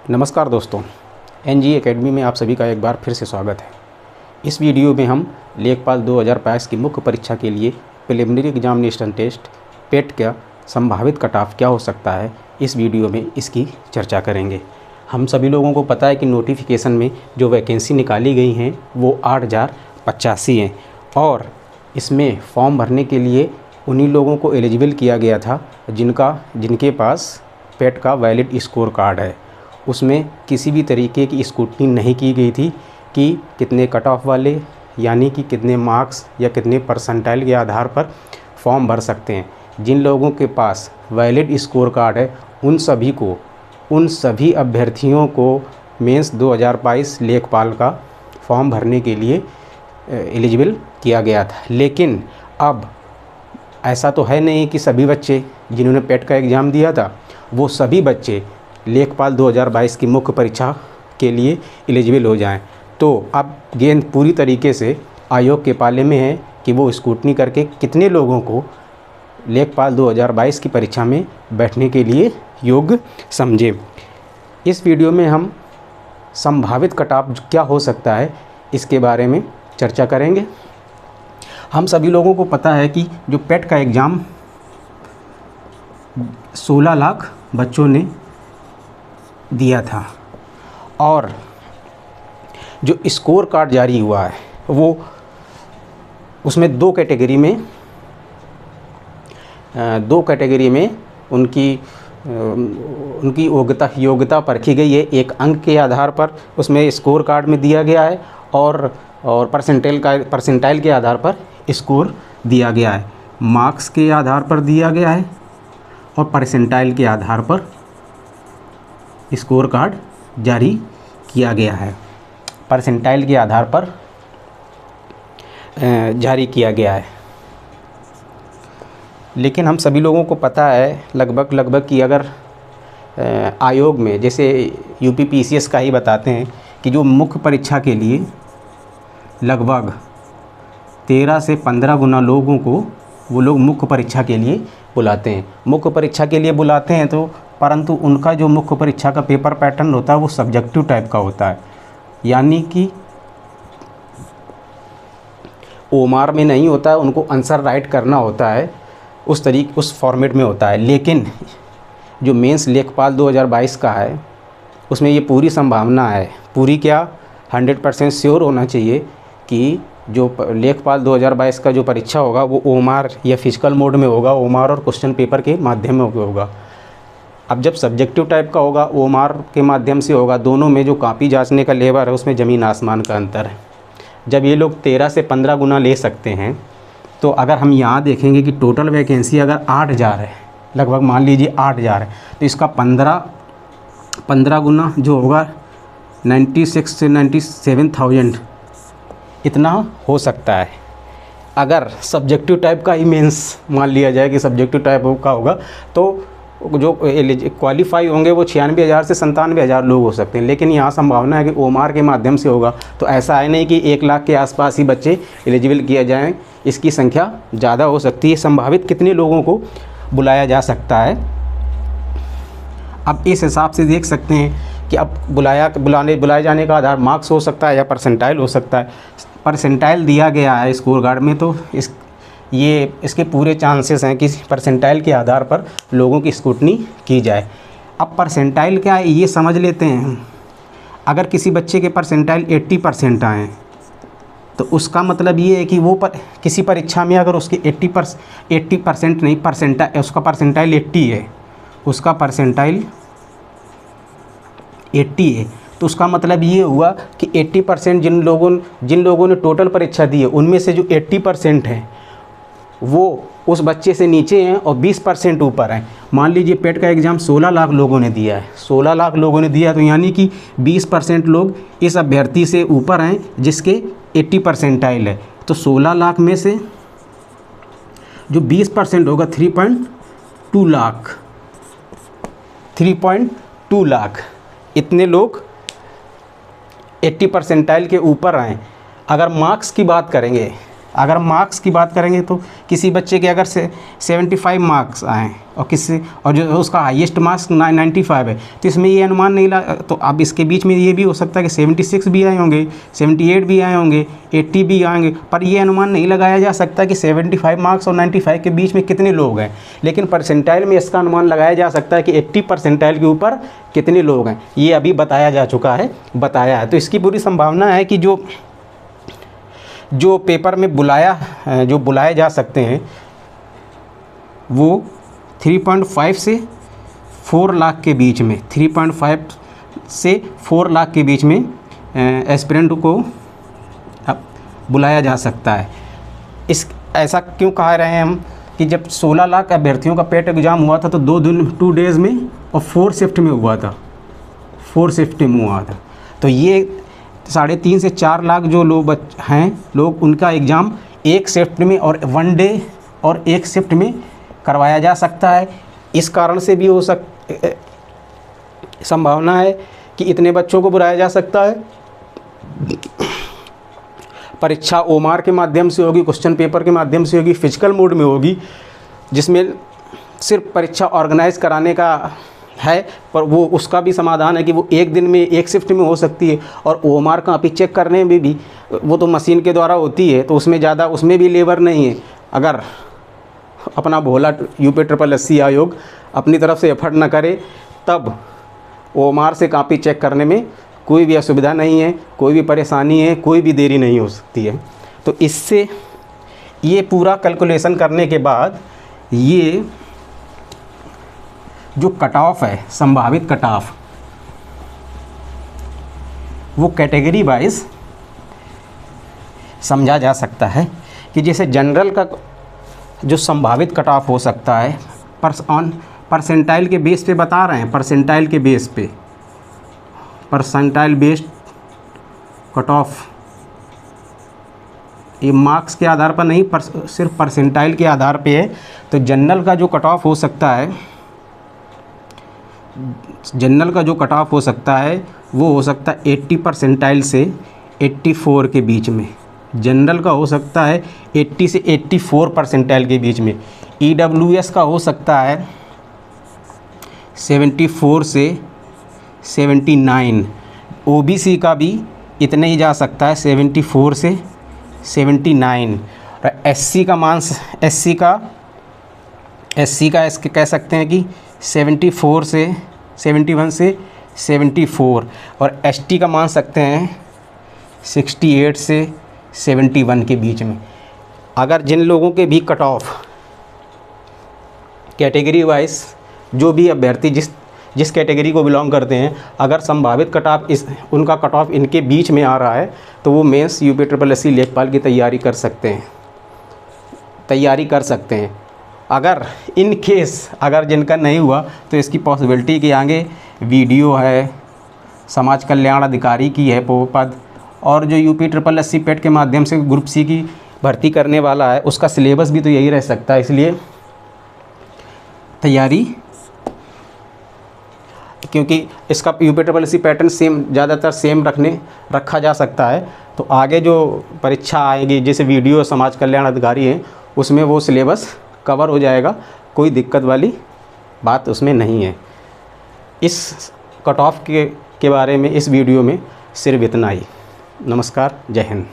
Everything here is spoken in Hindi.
नमस्कार दोस्तों, एनजी एकेडमी में आप सभी का एक बार फिर से स्वागत है। इस वीडियो में हम लेखपाल 2022 की मुख्य परीक्षा के लिए प्रिलिमिनरी एग्जामिनेशन टेस्ट पेट का संभावित कट ऑफ क्या हो सकता है, इस वीडियो में इसकी चर्चा करेंगे। हम सभी लोगों को पता है कि नोटिफिकेशन में जो वैकेंसी निकाली गई हैं वो 8085 हैं और इसमें फॉर्म भरने के लिए उन्हीं लोगों को एलिजिबल किया गया था जिनके पास पेट का वैलिड स्कोर कार्ड है। उसमें किसी भी तरीके की स्क्रूटनी नहीं की गई थी कि कितने कट ऑफ वाले यानी कि कितने मार्क्स या कितने परसेंटाइल के आधार पर फॉर्म भर सकते हैं। जिन लोगों के पास वैलिड स्कोर कार्ड है उन सभी अभ्यर्थियों को मेंस 2022 लेखपाल का फॉर्म भरने के लिए एलिजिबल किया गया था। लेकिन अब ऐसा तो है नहीं कि सभी बच्चे जिन्होंने पेट का एग्ज़ाम दिया था वो सभी बच्चे लेखपाल 2022 की मुख्य परीक्षा के लिए एलिजिबल हो जाएं। तो अब गेंद पूरी तरीके से आयोग के पाले में है कि वो स्क्रूटनी करके कितने लोगों को लेखपाल 2022 की परीक्षा में बैठने के लिए योग्य समझे। इस वीडियो में हम संभावित कट ऑफ क्या हो सकता है इसके बारे में चर्चा करेंगे। हम सभी लोगों को पता है कि जो पेट का एग्ज़ाम 16 लाख बच्चों ने दिया था और जो स्कोर कार्ड जारी हुआ है वो उसमें दो कैटेगरी में उनकी योग्यता परखी गई है। एक अंक के आधार पर उसमें स्कोर कार्ड में दिया गया है और परसेंटाइल के आधार पर स्कोर दिया गया है। मार्क्स के आधार पर दिया गया है और परसेंटाइल के आधार पर स्कोर कार्ड जारी किया गया है। परसेंटाइल के आधार पर जारी किया गया है। लेकिन हम सभी लोगों को पता है लगभग कि अगर आयोग में जैसे यूपीपीसीएस का ही बताते हैं कि जो मुख्य परीक्षा के लिए लगभग 13 से 15 गुना लोगों को वो लोग मुख्य परीक्षा के लिए बुलाते हैं। मुख्य परीक्षा के लिए बुलाते हैं तो परंतु उनका जो मुख्य परीक्षा का पेपर पैटर्न होता है वो सब्जेक्टिव टाइप का होता है, यानी कि ओमार में नहीं होता है, उनको आंसर राइट करना होता है, उस फॉर्मेट में होता है। लेकिन जो मेंस लेखपाल 2022 का है उसमें ये पूरी संभावना है, पूरी क्या 100% श्योर होना चाहिए कि जो लेखपाल 2022 का जो परीक्षा होगा वो ओमार या फिजिकल मोड में होगा, ओमार और क्वेश्चन पेपर के माध्यम में होगा। अब जब सब्जेक्टिव टाइप का होगा ओमार के माध्यम से होगा, दोनों में जो कॉपी जांचने का लेबर है उसमें ज़मीन आसमान का अंतर है। जब ये लोग 13 से 15 गुना ले सकते हैं तो अगर हम यहाँ देखेंगे कि टोटल वैकेंसी अगर 8000 है, लगभग मान लीजिए 8000 है, तो इसका 15 गुना जो होगा 96 से 97,000 इतना हो सकता है। अगर सब्जेक्टिव टाइप का ही मेंस मान लिया जाए कि सब्जेक्टिव टाइप का होगा तो जो क्वालिफाई होंगे वो 96,000 से 97,000 लोग हो सकते हैं। लेकिन यहाँ संभावना है कि ओमार के माध्यम से होगा, तो ऐसा है नहीं कि 1 लाख के आसपास ही बच्चे एलिजिबल किए जाएं, इसकी संख्या ज़्यादा हो सकती है। संभावित कितने लोगों को बुलाया जा सकता है अब इस हिसाब से देख सकते हैं कि अब बुलाए जाने का आधार मार्क्स हो सकता है या परसेंटाइल हो सकता है। परसेंटाइल दिया गया है स्कोर कार्ड में तो इसके पूरे चांसेस हैं कि परसेंटाइल के आधार पर लोगों की स्क्रूटनी की जाए। अब परसेंटाइल क्या है ये समझ लेते हैं। अगर किसी बच्चे के परसेंटाइल 80% आए तो उसका मतलब ये है कि वो किसी परीक्षा में अगर उसके 80% नहीं परसेंटाइल, उसका परसेंटाइल 80 है, उसका परसेंटाइल 80 है, तो उसका मतलब ये हुआ कि 80% जिन लोगों ने टोटल परीक्षा दी है उनमें से जो 80% है वो उस बच्चे से नीचे हैं और 20% ऊपर हैं। मान लीजिए पेट का एग्ज़ाम 16 लाख लोगों ने दिया है, 16 लाख लोगों ने दिया तो यानी कि 20% लोग इस अभ्यर्थी से ऊपर हैं जिसके 80 परसेंटाइल है। तो 16 लाख में से जो 20% होगा 3.2 लाख इतने लोग 80 परसेंटाइल के ऊपर आए। अगर मार्क्स की बात करेंगे, अगर मार्क्स की बात करेंगे तो किसी बच्चे के अगर 75 मार्क्स आएँ और जो उसका हाईएस्ट मार्क्स 95 है, तो इसमें ये अनुमान नहीं लगा। तो अब इसके बीच में ये भी हो सकता है कि 76 भी आए होंगे, 78 भी आए होंगे, 80 भी आएंगे, पर ये अनुमान नहीं लगाया जा सकता कि 75 मार्क्स और 95 के बीच में कितने लोग हैं। लेकिन परसेंटाइल में इसका अनुमान लगाया जा सकता है कि 80 परसेंटाइल के ऊपर कितने लोग हैं, ये अभी बताया जा चुका है, बताया है। तो इसकी पूरी संभावना है कि जो पेपर में बुलाए जा सकते हैं वो 3.5 से 4 लाख के बीच में, 3.5 से 4 लाख के बीच में एस्पिरेंट को बुलाया जा सकता है। ऐसा क्यों कह रहे हैं हम कि जब 16 लाख अभ्यर्थियों का पेट एग्ज़ाम हुआ था तो 2 डेज़ में और 4 शिफ्ट में हुआ था, 4 शिफ्ट में हुआ था। तो ये 3.5 से 4 लाख जो लोग उनका एग्ज़ाम एक शिफ्ट में और 1 डे और एक शिफ्ट में करवाया जा सकता है। इस कारण से भी संभावना है कि इतने बच्चों को बुलाया जा सकता है। परीक्षा ओमार के माध्यम से होगी, क्वेश्चन पेपर के माध्यम से होगी, फिजिकल मोड में होगी, जिसमें सिर्फ परीक्षा ऑर्गेनाइज कराने का है, पर वो उसका भी समाधान है कि वो एक दिन में एक शिफ्ट में हो सकती है। और ओमार कॉपी चेक करने में भी वो तो मशीन के द्वारा होती है, तो उसमें भी लेबर नहीं है। अगर अपना भोला UPSSC आयोग अपनी तरफ से एफर्ट न करे तब ओमार से कॉपी चेक करने में कोई भी असुविधा नहीं है, कोई भी परेशानी है, कोई भी देरी नहीं हो सकती है। तो इससे ये पूरा कैलकुलेशन करने के बाद ये जो कट ऑफ है, संभावित कट ऑफ, वो कैटेगरी वाइज समझा जा सकता है कि जैसे जनरल का जो संभावित कट ऑफ हो सकता है परसेंटाइल के बेस पे बता रहे हैं, परसेंटाइल के बेस पे, परसेंटाइल बेस्ड कट ऑफ, ये मार्क्स के आधार पर नहीं, सिर्फ परसेंटाइल के आधार पे है। तो जनरल का जो कट ऑफ हो सकता है, वो हो सकता है 80 परसेंटाइल से 84 के बीच में। जनरल का हो सकता है 80 से 84 परसेंटाइल के बीच में। EWS का हो सकता है 74 से 79। OBC का भी इतने ही जा सकता है, 74 से 79। और SC का इसके कह सकते हैं कि 71 से 74। और ST का मान सकते हैं 68 से 71 के बीच में। अगर जिन लोगों के भी कट ऑफ कैटेगरी वाइज, जो भी अभ्यर्थी जिस कैटेगरी को बिलोंग करते हैं, अगर संभावित कट ऑफ उनका कट ऑफ इनके बीच में आ रहा है तो वो मेंस UPSSC लेखपाल की तैयारी कर सकते हैं। अगर इन केस अगर जिनका नहीं हुआ तो इसकी पॉसिबिलिटी कि आगे वीडियो है, समाज कल्याण अधिकारी की है पद, और जो UPSSC पेट के माध्यम से ग्रुप C की भर्ती करने वाला है उसका सिलेबस भी तो यही रह सकता है। इसलिए तैयारी, क्योंकि इसका UPSSC पैटर्न ज़्यादातर सेम रखा जा सकता है, तो आगे जो परीक्षा आएगी जैसे वीडियो समाज कल्याण अधिकारी है उसमें वो सिलेबस कवर हो जाएगा, कोई दिक्कत वाली बात उसमें नहीं है। इस कट ऑफ के बारे में इस वीडियो में सिर्फ इतना ही। नमस्कार, जय हिंद।